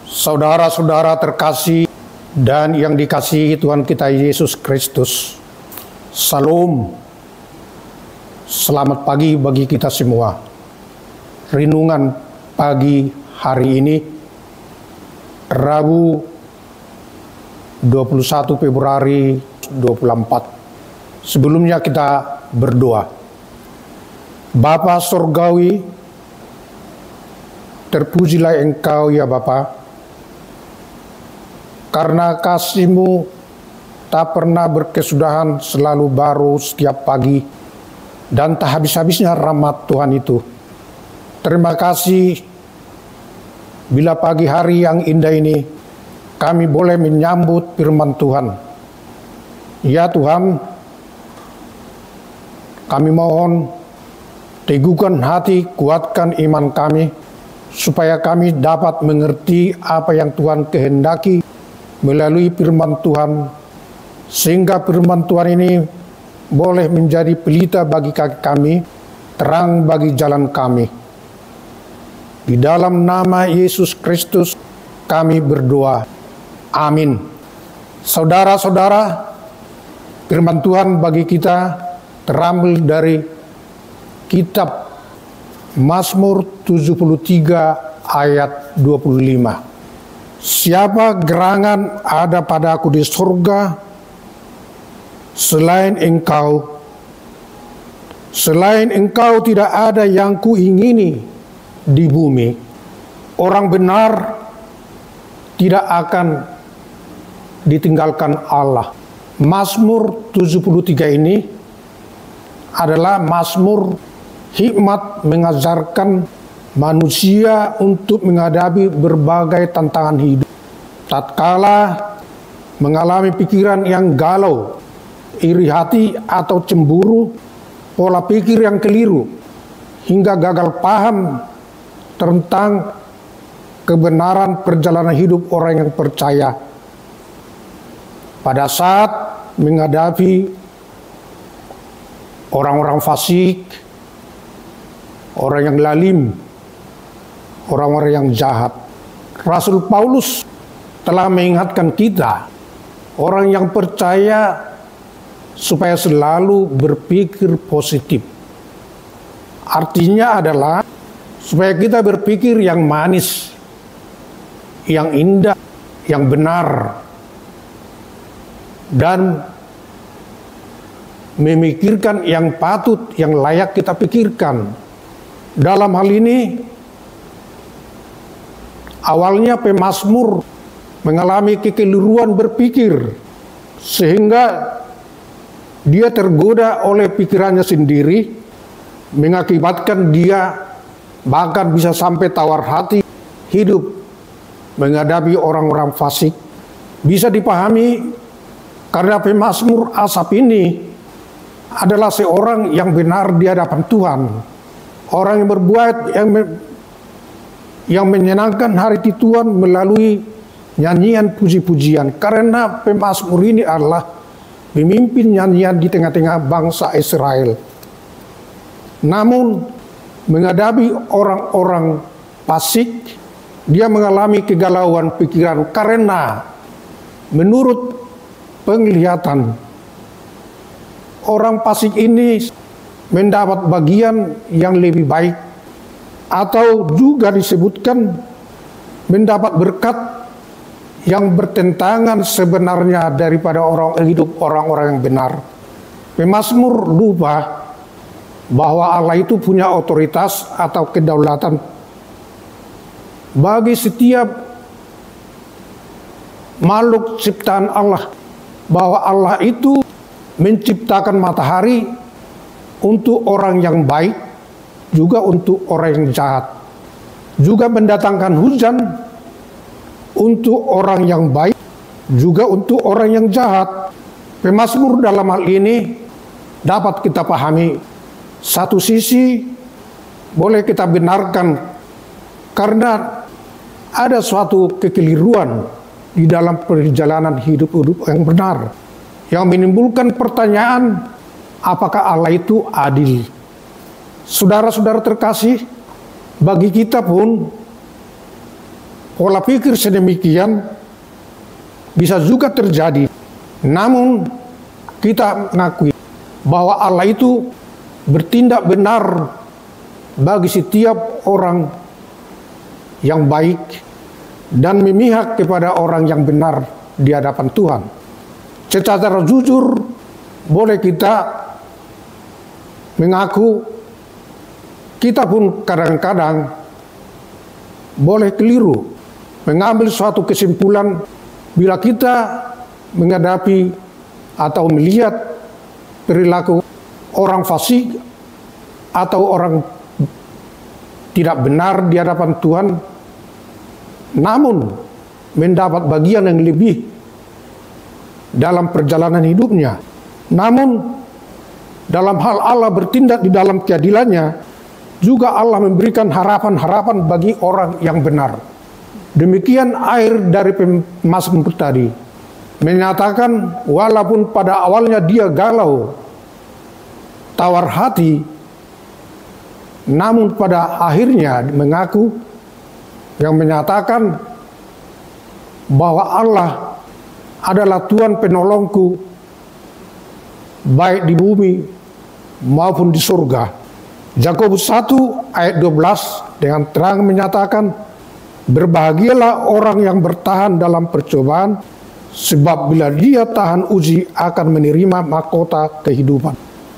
Saudara-saudara terkasih dan yang dikasihi Tuhan kita Yesus Kristus, Salam. Selamat pagi bagi kita semua. Renungan pagi hari ini, Rabu 21 Februari 2024. Sebelumnya kita berdoa. Bapa Surgawi, terpujilah Engkau ya Bapa, karena kasih-Mu tak pernah berkesudahan, selalu baru setiap pagi, dan tak habis-habisnya rahmat Tuhan itu. Terima kasih bila pagi hari yang indah ini kami boleh menyambut firman Tuhan. Ya Tuhan, kami mohon teguhkan hati, kuatkan iman kami, supaya kami dapat mengerti apa yang Tuhan kehendaki melalui firman Tuhan, sehingga firman Tuhan ini boleh menjadi pelita bagi kaki kami, terang bagi jalan kami. Di dalam nama Yesus Kristus kami berdoa. Amin. Saudara-saudara, firman Tuhan bagi kita terambil dari kitab Mazmur 73 ayat 25. Siapa gerangan ada padaku di surga selain Engkau? Selain Engkau tidak ada yang kuingini di bumi. Orang benar tidak akan ditinggalkan Allah. Mazmur 73 ini adalah mazmur hikmat mengajarkan manusia untuk menghadapi berbagai tantangan hidup. Tatkala mengalami pikiran yang galau, iri hati atau cemburu, pola pikir yang keliru, hingga gagal paham tentang kebenaran perjalanan hidup orang yang percaya. Pada saat menghadapi orang-orang fasik, orang yang lalim, orang-orang yang jahat, Rasul Paulus telah mengingatkan kita, orang yang percaya, supaya selalu berpikir positif. Artinya adalah supaya kita berpikir yang manis, yang indah, yang benar, dan memikirkan yang patut, yang layak kita pikirkan. Dalam hal ini, awalnya pemazmur mengalami kekeliruan berpikir, sehingga dia tergoda oleh pikirannya sendiri, mengakibatkan dia bahkan bisa sampai tawar hati hidup menghadapi orang-orang fasik. Bisa dipahami karena pemazmur Asaf ini adalah seorang yang benar di hadapan Tuhan, orang yang berbuat yang menyenangkan hati Tuhan melalui nyanyian puji-pujian. Karena pemazmur ini adalah memimpin nyanyian di tengah-tengah bangsa Israel. Namun menghadapi orang-orang fasik, dia mengalami kegalauan pikiran karena menurut penglihatan orang fasik ini mendapat bagian yang lebih baik, atau juga disebutkan mendapat berkat yang bertentangan sebenarnya daripada orang-orang yang benar. Pemazmur lupa bahwa Allah itu punya otoritas atau kedaulatan bagi setiap makhluk ciptaan Allah, bahwa Allah itu menciptakan matahari untuk orang yang baik, juga untuk orang yang jahat, juga mendatangkan hujan untuk orang yang baik, juga untuk orang yang jahat. Pemazmur dalam hal ini dapat kita pahami, satu sisi boleh kita benarkan karena ada suatu kekeliruan di dalam perjalanan hidup yang benar, yang menimbulkan pertanyaan, apakah Allah itu adil? Saudara-saudara terkasih, bagi kita pun Pola pikir sedemikian bisa juga terjadi. Namun kita mengakui bahwa Allah itu bertindak benar bagi setiap orang yang baik dan memihak kepada orang yang benar di hadapan Tuhan. Secara jujur boleh kita mengaku kita pun kadang-kadang boleh keliru mengambil suatu kesimpulan bila kita menghadapi atau melihat perilaku orang fasik atau orang tidak benar di hadapan Tuhan, namun mendapat bagian yang lebih dalam perjalanan hidupnya. Namun dalam hal Allah bertindak di dalam keadilannya, juga Allah memberikan harapan-harapan bagi orang yang benar. Demikian air dari Mazmur tadi menyatakan walaupun pada awalnya dia galau, tawar hati, namun pada akhirnya mengaku yang menyatakan bahwa Allah adalah Tuhan penolongku baik di bumi maupun di surga. Yakobus 1 ayat 12 dengan terang menyatakan, berbahagialah orang yang bertahan dalam percobaan, sebab bila dia tahan uji akan menerima mahkota kehidupan.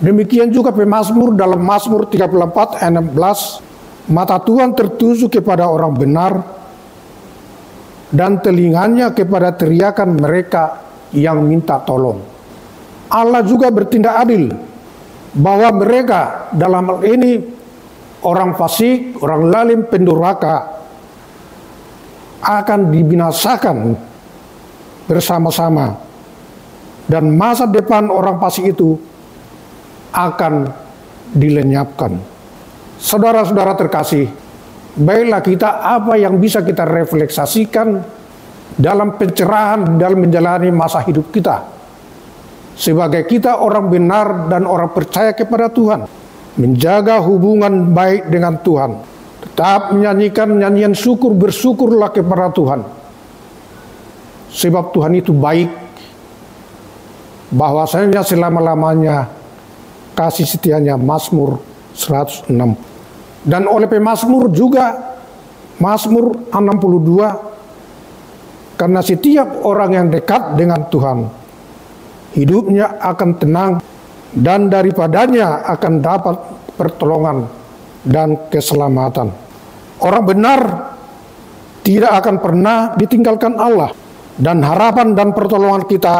Demikian juga pemazmur dalam Mazmur 34 ayat 16, mata Tuhan tertuju kepada orang benar dan telinganya kepada teriakan mereka yang minta tolong. Allah juga bertindak adil bahwa mereka dalam hal ini orang fasik, orang lalim, pendurhaka akan dibinasakan bersama-sama, dan masa depan orang fasik itu akan dilenyapkan. Saudara-saudara terkasih, baiklah kita apa yang bisa kita refleksasikan dalam pencerahan dalam menjalani masa hidup kita. Sebagai kita orang benar dan orang percaya kepada Tuhan, menjaga hubungan baik dengan Tuhan, tetap menyanyikan nyanyian syukur, bersyukurlah kepada Tuhan. Sebab Tuhan itu baik, bahwasanya selama-lamanya kasih setianya. Mazmur 106. Dan oleh pemazmur juga Mazmur 62, karena setiap orang yang dekat dengan Tuhan hidupnya akan tenang dan daripadanya akan dapat pertolongan dan keselamatan. Orang benar tidak akan pernah ditinggalkan Allah, dan harapan dan pertolongan kita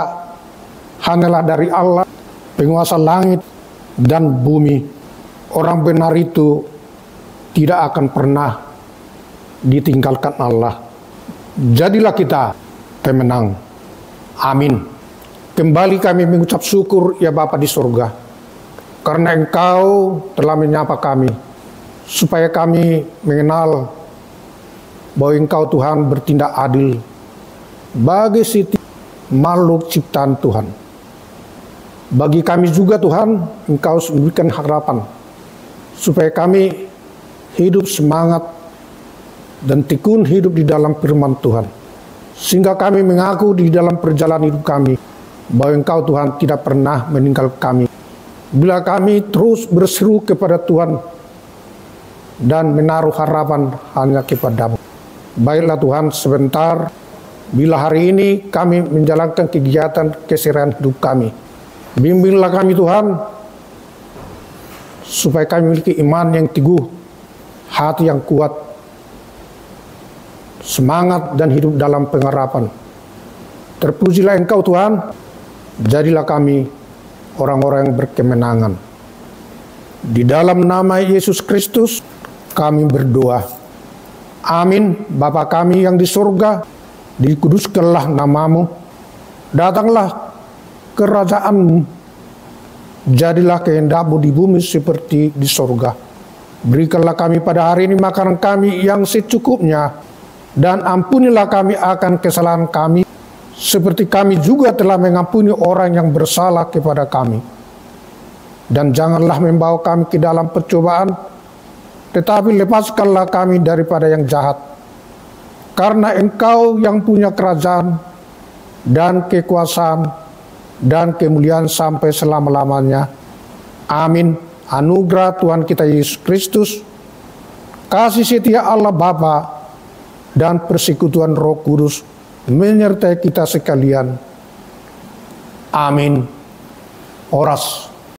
hanyalah dari Allah, penguasa langit dan bumi. Orang benar itu tidak akan pernah ditinggalkan Allah. Jadilah kita pemenang. Amin. Kembali kami mengucap syukur ya Bapa di surga, karena Engkau telah menyapa kami, supaya kami mengenal bahwa Engkau Tuhan bertindak adil bagi setiap makhluk ciptaan Tuhan. Bagi kami juga Tuhan, Engkau memberikan harapan, supaya kami hidup semangat dan tekun hidup di dalam firman Tuhan, sehingga kami mengaku di dalam perjalanan hidup kami bahwa Engkau Tuhan tidak pernah meninggal kami. Bila kami terus berseru kepada Tuhan dan menaruh harapan hanya kepada-Mu. Baiklah Tuhan, sebentar bila hari ini kami menjalankan kegiatan keseharian hidup kami, bimbinglah kami Tuhan, supaya kami memiliki iman yang teguh, hati yang kuat, semangat dan hidup dalam pengharapan. Terpujilah Engkau Tuhan, jadilah kami orang-orang yang berkemenangan. Di dalam nama Yesus Kristus kami berdoa. Amin. Bapa kami yang di surga, dikuduskanlah nama-Mu, datanglah kerajaan-Mu, jadilah kehendak-Mu di bumi seperti di surga. Berikanlah kami pada hari ini makanan kami yang secukupnya, dan ampunilah kami akan kesalahan kami, seperti kami juga telah mengampuni orang yang bersalah kepada kami. Dan janganlah membawa kami ke dalam percobaan, tetapi lepaskanlah kami daripada yang jahat. karena Engkau yang punya kerajaan dan kekuasaan dan kemuliaan sampai selama-lamanya. Amin. Anugerah Tuhan kita Yesus Kristus, kasih setia Allah Bapa, dan persekutuan Roh Kudus menyertai kita sekalian. Amin. Oras.